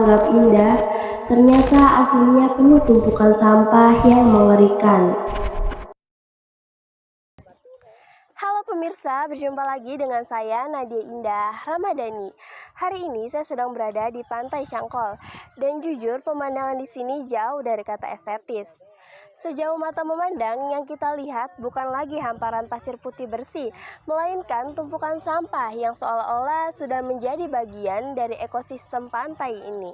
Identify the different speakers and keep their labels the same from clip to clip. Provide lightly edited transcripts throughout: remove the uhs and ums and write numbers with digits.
Speaker 1: anggap indah, ternyata aslinya penuh tumpukan sampah yang mengerikan.
Speaker 2: Halo pemirsa, berjumpa lagi dengan saya Nadia Indah Ramadhani. Hari ini saya sedang berada di Pantai Cangkol dan jujur pemandangan di sini jauh dari kata estetis. Sejauh mata memandang, yang kita lihat bukan lagi hamparan pasir putih bersih, melainkan tumpukan sampah yang seolah-olah sudah menjadi bagian dari ekosistem pantai ini.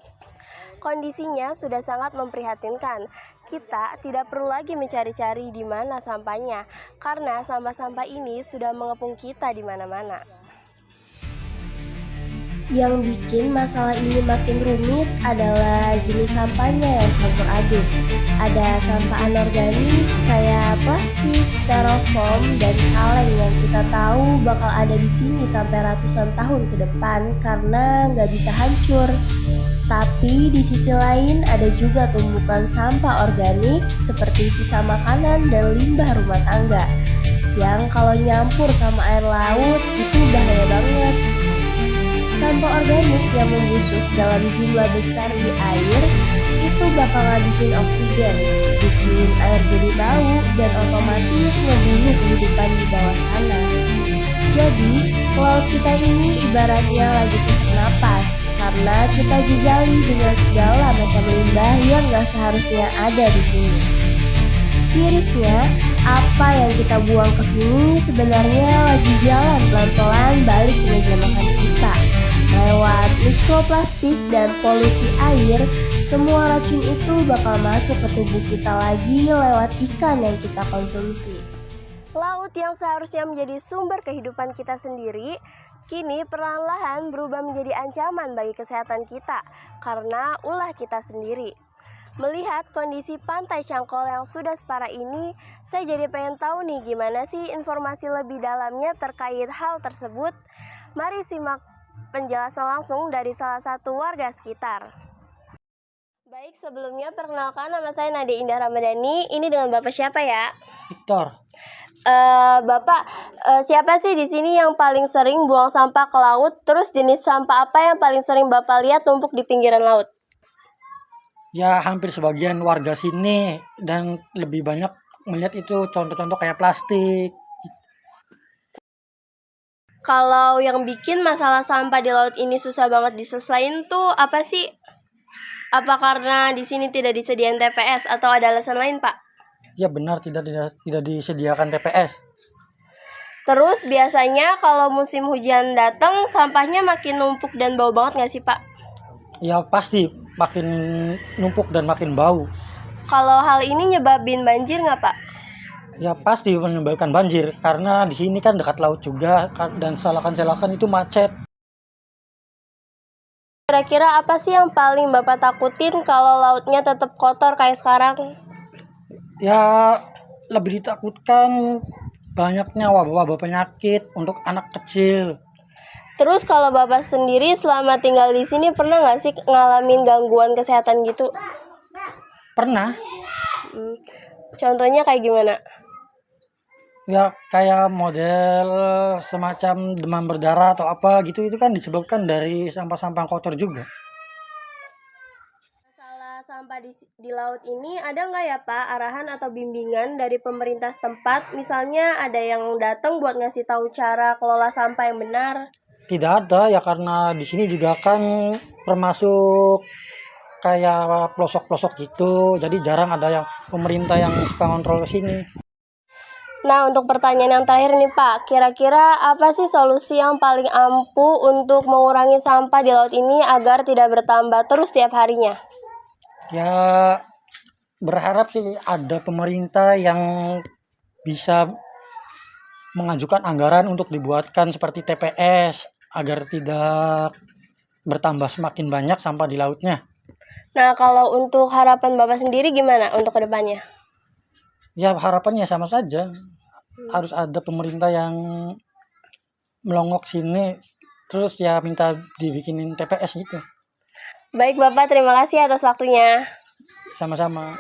Speaker 2: Kondisinya sudah sangat memprihatinkan. Kita tidak perlu lagi mencari-cari di mana sampahnya, karena sampah-sampah ini sudah mengepung kita di mana-mana.
Speaker 1: Yang bikin masalah ini makin rumit adalah jenis sampahnya yang campur aduk. Ada sampah anorganik kayak plastik, styrofoam, dan kaleng yang kita tahu bakal ada di sini sampai ratusan tahun ke depan karena nggak bisa hancur. Tapi di sisi lain ada juga tumpukan sampah organik seperti sisa makanan dan limbah rumah tangga yang kalau nyampur sama air laut itu bahaya banget. Sampah organik yang membusuk dalam jumlah besar di air itu bakal ngabisin oksigen, bikin air jadi bau dan otomatis ngebunuh kehidupan di bawah sana. Jadi, laut kita ini ibaratnya lagi sesak napas karena kita jejali dengan segala macam limbah yang gak seharusnya ada di sini. Mirisnya, apa yang kita buang ke sini sebenarnya lagi jalan pelan-pelan balik ke meja makan kita. Lewat mikroplastik dan polusi air, semua racun itu bakal masuk ke tubuh kita lagi lewat ikan yang kita konsumsi.
Speaker 2: Laut yang seharusnya menjadi sumber kehidupan kita sendiri, kini perlahan-lahan berubah menjadi ancaman bagi kesehatan kita karena ulah kita sendiri. Melihat kondisi Pantai Cangkol yang sudah separah ini, saya jadi pengen tahu nih gimana sih informasi lebih dalamnya terkait hal tersebut. Mari simak penjelasan langsung dari salah satu warga sekitar. Baik, sebelumnya perkenalkan, nama saya Nadia Indah Ramadhani. Ini dengan Bapak siapa ya?
Speaker 3: Victor.
Speaker 2: Bapak, siapa sih di sini yang paling sering buang sampah ke laut? Terus jenis sampah apa yang paling sering Bapak lihat tumpuk di pinggiran laut?
Speaker 3: Ya hampir sebagian warga sini dan lebih banyak melihat itu contoh-contoh kayak plastik.
Speaker 2: Kalau yang bikin masalah sampah di laut ini susah banget diselesain tuh apa sih? Apa karena di sini tidak disediakan TPS atau ada alasan lain, Pak?
Speaker 3: Ya benar, tidak disediakan TPS.
Speaker 2: Terus biasanya kalau musim hujan datang sampahnya makin numpuk dan bau banget nggak sih, Pak?
Speaker 3: Ya pasti makin numpuk dan makin bau.
Speaker 2: Kalau hal ini nyebabin banjir nggak, Pak?
Speaker 3: Ya pasti menyebabkan banjir karena di sini kan dekat laut juga dan selokan-selokan itu macet.
Speaker 2: Kira-kira apa sih yang paling Bapak takutin kalau lautnya tetap kotor kayak sekarang?
Speaker 3: Ya lebih ditakutkan banyaknya wabah-wabah penyakit untuk anak kecil.
Speaker 2: Terus kalau Bapak sendiri selama tinggal di sini pernah nggak sih ngalamin gangguan kesehatan gitu?
Speaker 3: Pernah.
Speaker 2: Contohnya kayak gimana?
Speaker 3: Ya kayak model semacam demam berdarah atau apa gitu, itu kan disebabkan dari sampah-sampah kotor juga.
Speaker 2: Masalah sampah di laut ini ada nggak ya Pak arahan atau bimbingan dari pemerintah setempat? Misalnya ada yang datang buat ngasih tahu cara kelola sampah yang benar?
Speaker 3: Tidak ada ya, karena di sini juga kan termasuk kayak pelosok-pelosok gitu, jadi jarang ada yang pemerintah yang suka kontrol ke sini.
Speaker 2: Nah, untuk pertanyaan yang terakhir nih Pak, kira-kira apa sih solusi yang paling ampuh untuk mengurangi sampah di laut ini agar tidak bertambah terus tiap harinya?
Speaker 3: Ya berharap sih ada pemerintah yang bisa mengajukan anggaran untuk dibuatkan seperti TPS agar tidak bertambah semakin banyak sampah di lautnya.
Speaker 2: Nah, kalau untuk harapan Bapak sendiri gimana untuk kedepannya?
Speaker 3: Ya harapannya sama saja, harus ada pemerintah yang melongok sini terus ya minta dibikinin TPS gitu.
Speaker 2: Baik Bapak, terima kasih atas waktunya.
Speaker 3: Sama-sama.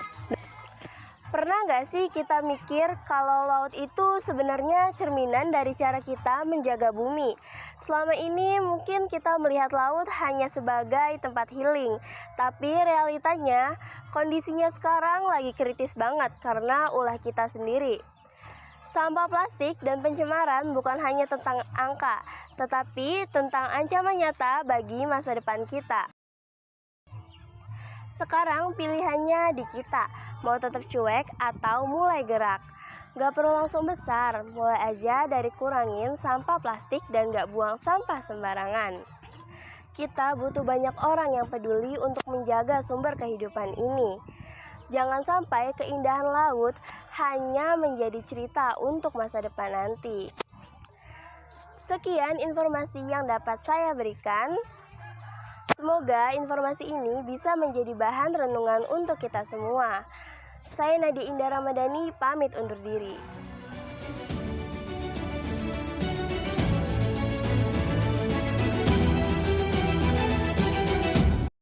Speaker 2: Pernah nggak sih kita mikir kalau laut itu sebenarnya cerminan dari cara kita menjaga bumi? Selama ini mungkin kita melihat laut hanya sebagai tempat healing, tapi realitanya kondisinya sekarang lagi kritis banget karena ulah kita sendiri. Sampah plastik dan pencemaran bukan hanya tentang angka, tetapi tentang ancaman nyata bagi masa depan kita. Sekarang pilihannya di kita, mau tetap cuek atau mulai gerak. Gak perlu langsung besar, mulai aja dari kurangin sampah plastik dan gak buang sampah sembarangan. Kita butuh banyak orang yang peduli untuk menjaga sumber kehidupan ini. Jangan sampai keindahan laut hanya menjadi cerita untuk masa depan nanti. Sekian informasi yang dapat saya berikan. Semoga informasi ini bisa menjadi bahan renungan untuk kita semua. Saya Nadia Indah Ramadhani pamit undur diri.